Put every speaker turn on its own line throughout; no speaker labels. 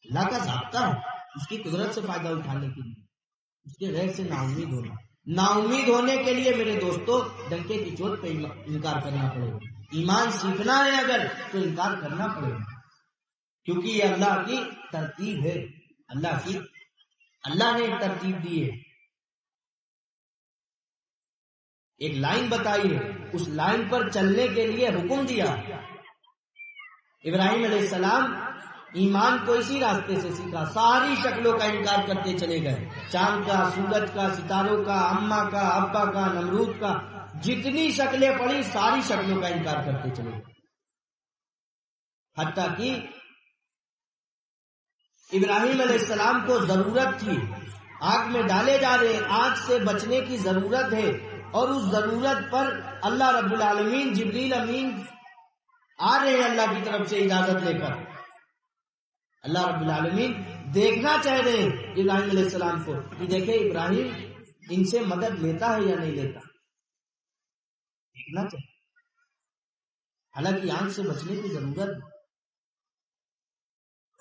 اللہ کا ضابطہ ہے اس کی قدرت سے فائدہ اٹھانے کے لیے، اس کے غیر سے نا امید ہونا۔ نا امید ہونے کے لیے میرے دوستو ڈنکے کی چوٹ پہ انکار کرنا پڑے گا۔ ایمان سیکھنا ہے اگر تو انکار کرنا پڑے گا، کیونکہ یہ اللہ کی ترتیب ہے، اللہ نے ایک ترتیب دی ہے، ایک لائن بتائی ہے، اس لائن پر چلنے کے لیے حکم دیا۔ ابراہیم علیہ السلام ایمان کو اسی راستے سے سیکھا، ساری شکلوں کا انکار کرتے چلے گئے، چاند کا، سورج کا، ستاروں کا، اماں کا، ابا کا، نمرود کا، جتنی شکلیں پڑی ساری شکلوں کا انکار کرتے چلے گئے، حتیٰ کہ ابراہیم علیہ السلام کو ضرورت تھی، آگ میں ڈالے جا رہے، آگ سے بچنے کی ضرورت ہے، اور اس ضرورت پر اللہ رب العالمین جبریل امین آ رہے ہیں اللہ کی طرف سے اجازت لے کر۔ اللہ رب العالمین دیکھنا چاہ رہے ہیں ابراہیم علیہ السلام کو کہ دیکھیں ابراہیم ان سے مدد لیتا ہے یا نہیں لیتا، دیکھنا چاہیے، حالانکہ آگ سے بچنے کی ضرورت ہے،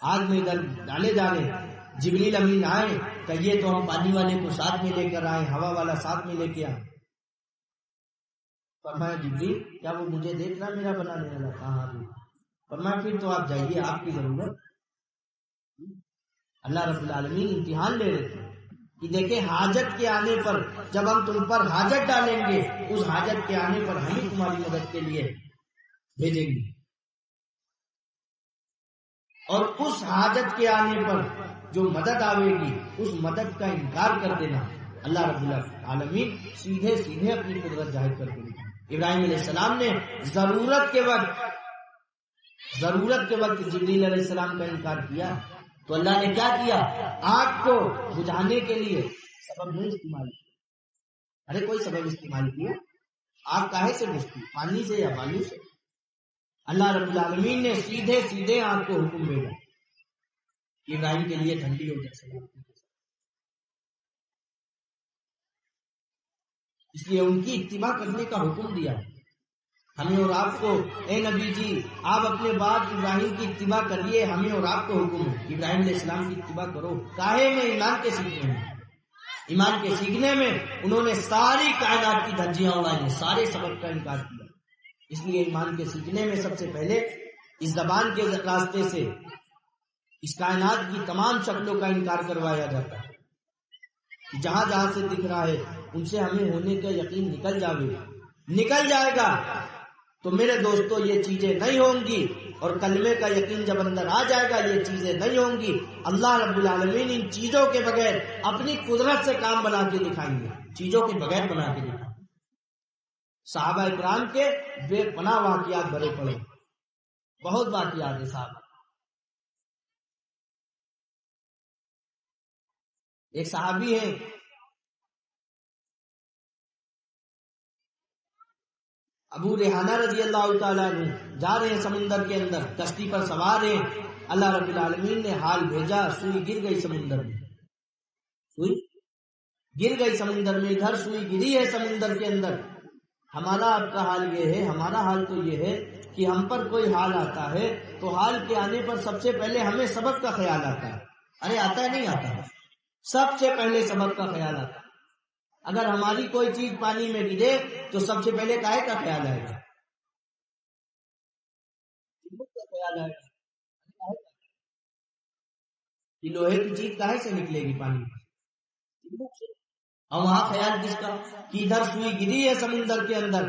آگ میں ڈالے جا رہے، جبریل امین آئے، کہیے تو ہم پانی والے کو ساتھ میں لے کر آئے، ہوا والا ساتھ میں لے کے آئے۔ فرمایا جبریل کیا وہ مجھے دیکھ رہا میرا بنانے والا؟ کہاں بھی؟ فرمایا پھر تو آپ جائیے، آپ کی ضرورت۔ اللہ رب العالمین امتحان لے رہے تھے کہ دیکھیں حاجت کے آنے پر جب ہم تم پر حاجت ڈالیں گے، اس حاجت کے آنے پر ہم تمہاری مدد کے لیے بھیجیں گے، اور اس حاجت کے آنے پر جو مدد آئے گی اس مدد کا انکار کر دینا، اللہ رب العالمین سیدھے اپنی قدرت ظاہر کر دے گی۔ ابراہیم علیہ السلام نے ضرورت کے وقت جبریل علیہ السلام کا انکار کیا، تو اللہ نے کیا کیا؟ آگ کو بجھانے کے لیے سبب نہیں استعمال کیا۔ ارے کوئی سبب استعمال کیا؟ آگ کاہے سے بجھتی؟ پانی سے یا بالو سے؟ اللہ رب العالمین نے سیدھے آگ کو حکم بھیجا کہ ابراہیم کے لیے ٹھنڈی ہو جائے، اس لیے ان کی اتباع کرنے کا حکم دیا ہمیں اور آپ کو۔ اے نبی جی آپ اپنے باپ ابراہیم کی اتباع کریے، ہمیں اور آپ کو حکم ہے ابراہیم علیہ السلام کی اتباع کرو۔ کاہے میں؟ ایمان کے سیکھنے میں انہوں نے ساری کائنات کی دھجیاں اڑائی، سارے سبب کا انکار کیا۔ اس لیے ایمان کے سیکھنے میں سب سے پہلے اس زبان کے راستے سے اس کائنات کی تمام شکلوں کا انکار کروایا جاتا ہے، جہاں جہاں سے دکھ رہا ہے ان سے ہمیں ہونے کا یقین نکل جائے گا، تو میرے دوستو یہ چیزیں نہیں ہوں گی، اور کلمے کا یقین جب اندر آ جائے گا یہ چیزیں نہیں ہوں گی۔ اللہ رب العالمین ان چیزوں کے بغیر اپنی قدرت سے کام بنا کے دکھائیں گے، چیزوں کے بغیر بنا کے دکھائیں گے۔ صحابہ اکرام کے بے پناہ واقعات بھرے پڑے، بہت واقعات ہیں صحابہ۔ ایک صحابی ہے ابو ریحانہ رضی اللہ تعالیٰ عنہ، جا رہے ہیں سمندر کے اندر، کشتی پر سوار ہیں، اللہ رب العالمین نے حال بھیجا، سوئی گر گئی سمندر میں، ادھر سوئی گری ہے سمندر کے اندر۔ ہمارا آپ کا حال یہ ہے، ہمارا حال تو یہ ہے کہ ہم پر کوئی حال آتا ہے تو حال کے آنے پر سب سے پہلے ہمیں سبب کا خیال آتا ہے۔ ارے آتا ہے نہیں آتا ہے؟ سب سے پہلے سبب کا خیال آتا ہے۔ اگر ہماری کوئی چیز پانی میں گرے تو سب سے پہلے کاہے کا خیال آئے گا؟ کہ لوہے کی چیز کاہے سے نکلے گی پانی میں؟ اور وہاں خیال کس کا کہ ادھر سوئی گری ہے سمندر کے اندر،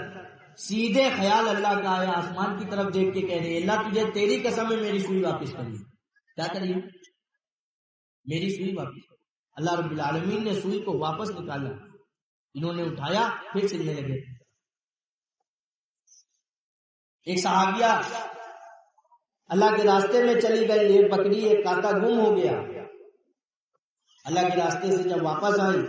سیدھے خیال اللہ کا آیا، آسمان کی طرف دیکھ کے کہہ رہے اللہ تجھے تیری قسم ہے میری سوئی واپس کریے۔ کیا کریے؟ میری سوئی واپس کریے۔ اللہ رب العالمین نے سوئی کو واپس نکالا، انہوں نے اٹھایا، پھر چلنے لگے۔ ایک صحابیہ اللہ کے راستے میں چلی گئی، ایک بکری ایک کاٹا گم ہو گیا، اللہ کے راستے سے جب واپس آئی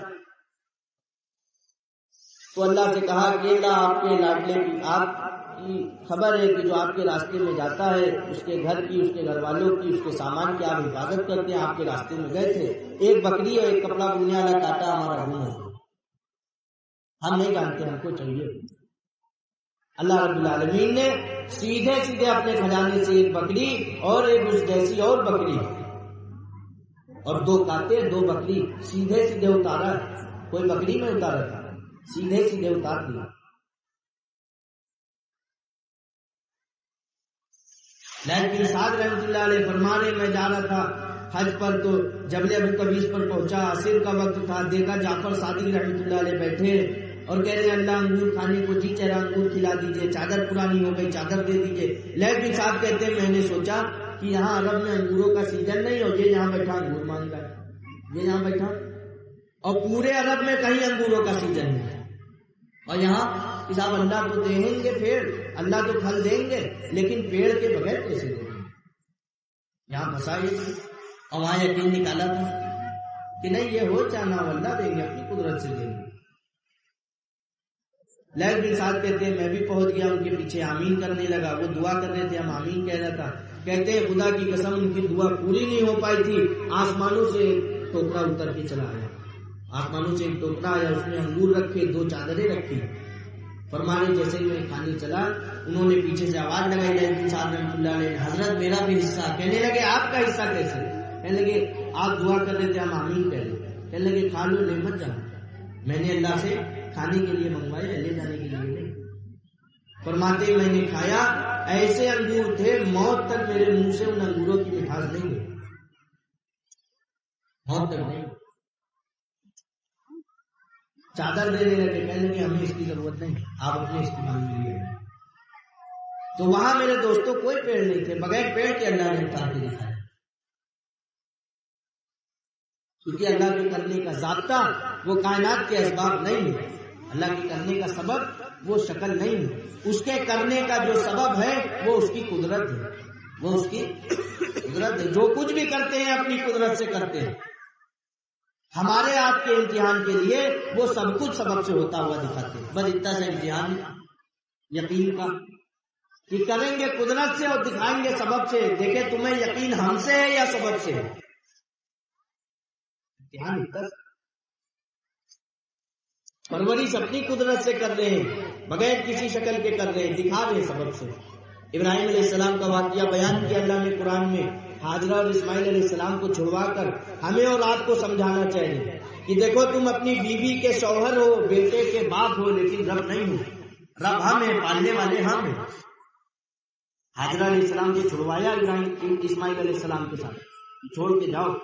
تو اللہ سے کہا کہ اللہ آپ کے لاڈلے کی، آپ کی خبر ہے کہ جو آپ کے راستے میں جاتا ہے اس کے گھر کی، اس کے گھر والوں کی، اس کے سامان کی آپ حفاظت کرتے ہیں، آپ کے راستے میں گئے تھے، ایک بکری اور ایک کپڑا بننے والا کاٹا ہمارا گم ہو، ہم نہیں جانتے، ہم کو چاہیے۔ اللہ رب العالمین نے سیدھے اپنے خزانے سے ایک بکری اور ایک اس جیسی اور بکری اور 2 کاتے 2 بکری سیدھے سیدھے اتارا، کوئی بکری میں اتارا تھا، سیدھے سیدھے اتار دیا۔ لیکن سعد رحمۃ اللہ علیہ فرمانے میں جا رہا تھا حج پر، تو جبل ابو قبیس پر پہنچا، عصر کا وقت تھا، دیکھا جعفر صادق رحمۃ اللہ علیہ بیٹھے اور کہہ رہے ہیں اللہ انگور کھانے کو جی چہرہ انگور کھلا دیجئے، چادر پرانی ہو گئی چادر دے دیجئے۔ لیکن صاحب کہتے ہیں میں نے سوچا کہ یہاں عرب میں انگوروں کا سیزن نہیں ہو، یہ یہاں بیٹھا انگور مانگ رہا ہے، یہ یہاں بیٹھا، اور پورے عرب میں کہیں انگوروں کا سیزن نہیں، اور یہاں صاحب اللہ تو دیں گے پیڑ، اللہ تو پھل دیں گے، لیکن پیڑ کے بغیر کیسے دیں گے؟ یہاں مسائل، اور وہاں یقین نکالا تھا کہ نہیں یہ ہو چاہنا اللہ دیں گے، اپنی قدرت سے دیں گے۔ لیکن ساتھ کہتے ہیں میں بھی پہنچ گیا ان کے پیچھے، آمین کرنے لگا، وہ دعا کر رہے تھے، ہم آمین کہہ رہا تھا۔ کہتے ہیں خدا کی قسم ان کی دعا پوری نہیں ہو پائی تھی، آسمانوں سے ایک ٹوکرا اتر کے چلا آیا، آسمانوں سے ایک ٹوکرا آیا، اس میں انگور رکھے، 2 چادریں رکھی، فرمانے جیسے ہی میں کھانے چلا انہوں نے پیچھے سے آواز لگائی لیکن صاحب رحمۃ اللہ علیہ حضرت میرا بھی حصہ، کہنے لگے آپ کا حصہ کیسے؟ کہنے لگے آپ دعا کر رہے تھے ہم آمین کہہ رہے، کہنے لگے کھا لو لے مت جانا، میں نے اللہ سے کھانے کے لیے منگوایا، لے جانے کے لیے نہیں۔ فرماتے میں نے کھایا، ایسے انگور تھے موت تک میرے منہ سے ان انگوروں کی مٹھاس نہیں گئی، موت تک نہیں۔ چادر دینے لگے، کہنے لگے ہمیں اس کی ضرورت نہیں، آپ اپنے استعمال کے لیے۔ تو وہاں میرے دوستوں کوئی پیڑ نہیں تھے، بغیر پیڑ کے اللہ نے اتار کے دکھایا، کیونکہ اللہ کے کرنے کا ضابطہ وہ کائنات کے اسباب نہیں ہے، اللہ کے کرنے کا سبب وہ شکل نہیں ہے، اس کے کرنے کا جو سبب ہے وہ اس کی قدرت ہے، وہ اس کی قدرت ہے، جو کچھ بھی کرتے ہیں اپنی قدرت سے کرتے ہیں۔ ہمارے آپ کے امتحان کے لیے وہ سب کچھ سبب سے ہوتا ہوا دکھاتے ہیں، بس اتنا سا امتحان یقین کا کہ کریں گے قدرت سے اور دکھائیں گے سبب سے، دیکھیں تمہیں یقین ہم سے ہے یا سبب سے ہے، امتحان اتنا۔ پرورش اپنی قدرت سے کر رہے ہیں، بغیر کسی شکل کے کر رہے ہیں، دکھا رہے ہیں سبب سے۔ ابراہیم علیہ السلام کا واقعہ بیان کیا اللہ نے قرآن میں، حاجرہ اور اسماعیل علیہ السلام کو چھڑوا کر ہمیں اور آپ کو سمجھانا چاہیے کہ دیکھو تم اپنی بیوی کے شوہر ہو، بیٹے کے باپ ہو، لیکن رب نہیں ہو، رب ہم ہیں، پالنے والے ہم ہیں۔ حاجرہ علیہ السلام کو چھڑوایا ابراہیم اسماعیل علیہ السلام کے ساتھ، چھوڑ کے جاؤ۔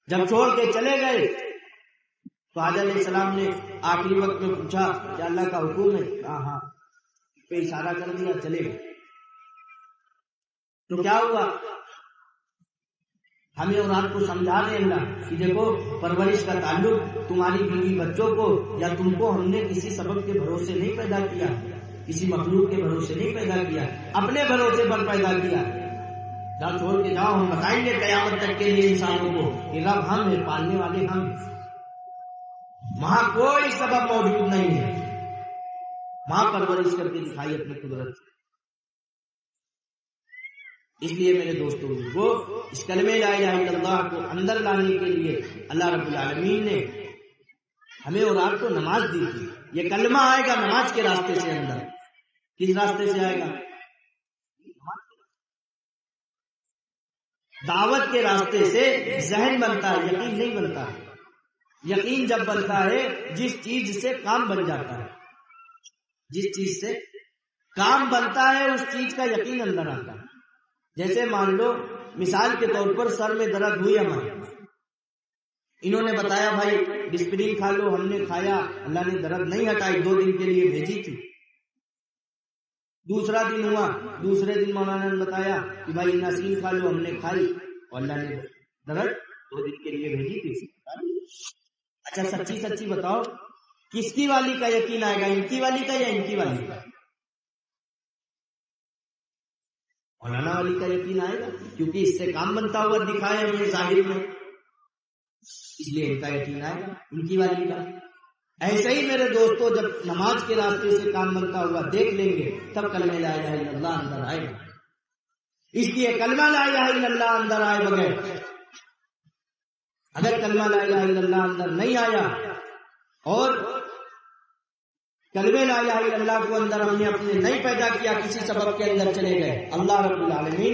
جب چھوڑ کے چلے گئے تو حاجرہ علیہ السلام نے آخری وقت میں پوچھا کہ اللہ کا حکم ہے؟ ہاں ہاں، پہ اشارہ کر دیا، چلے گئے۔ تو کیا ہوا؟ ہمیں اور آپ کو سمجھا دے اللہ کہ دیکھو پرورش کا تعلق تمہاری بیوی بچوں کو یا تم کو ہم نے کسی سبب کے بھروسے نہیں پیدا کیا، کسی مخلوق کے بھروسے نہیں پیدا کیا، اپنے بھروسے پر پیدا کیا۔ جب چھوڑ کے جاؤ، ہم بتائیں گے قیامت تک کے لیے انسانوں کو کہ رب ہم ہیں، پالنے والے ہم ہیں۔ وہاں کوئی سبب موجود نہیں ہے، وہاں پرورش کر کے دکھائی اپنی قدرت۔ اس لیے میرے دوستوں وہ اس کلمہ لا الہ الا اللہ کو اندر لانے کے لیے اللہ رب العالمین نے ہمیں اور آپ کو نماز دی تھی۔ یہ کلمہ آئے گا نماز کے راستے سے اندر، کس راستے سے آئے گا؟ دعوت کے راستے سے ذہن بنتا ہے، یقین نہیں بنتا ہے۔ یقین جب بنتا ہے جس چیز سے کام بن جاتا ہے، جس چیز سے کام بنتا ہے اس چیز کا یقین اندر آتا ہے۔ جیسے مان لو مثال کے طور پر سر میں درد ہوئی ہمارے، انہوں نے بتایا بھائی ڈسپرین کھا لو، ہم نے کھایا، اللہ نے درد نہیں ہٹائی، 2 دن کے لیے بھیجی تھی۔ دوسرا دن ہوا، دوسرے دن مولانا نے بتایا کہ بھائی ناسین کھا لو، ہم نے کھائی اور اللہ نے درد 2 دن کے لیے بھیجی تھی۔ اچھا سچی سچی بتاؤ کس کی والی کا یقین آئے گا، ان کی والی کا یا ان کی والی کا؟ مولانا والی کا یقین آئے گا، کیونکہ اس سے کام بنتا ہوا دکھائے ہمیں ظاہر میں، اس لیے ان کا یقین آئے گا، ان کی والی کا۔ ایسے ہی میرے دوستو جب نماز کے راستے سے کام بنتا ہوا دیکھ لیں گے تب کلمہ لا الہ الا اللہ اندر آئے گا۔ اس لیے کلمہ لا الہ الا اللہ اندر آئے بغیر، اگر کلمہ لا الہ الا اللہ اندر نہیں آیا اور کلمہ لا الہ الا اللہ کو اندر ہم نے اپنے نہیں پیدا کیا، کسی سبب کے اندر چلے گئے، اللہ رب العالمین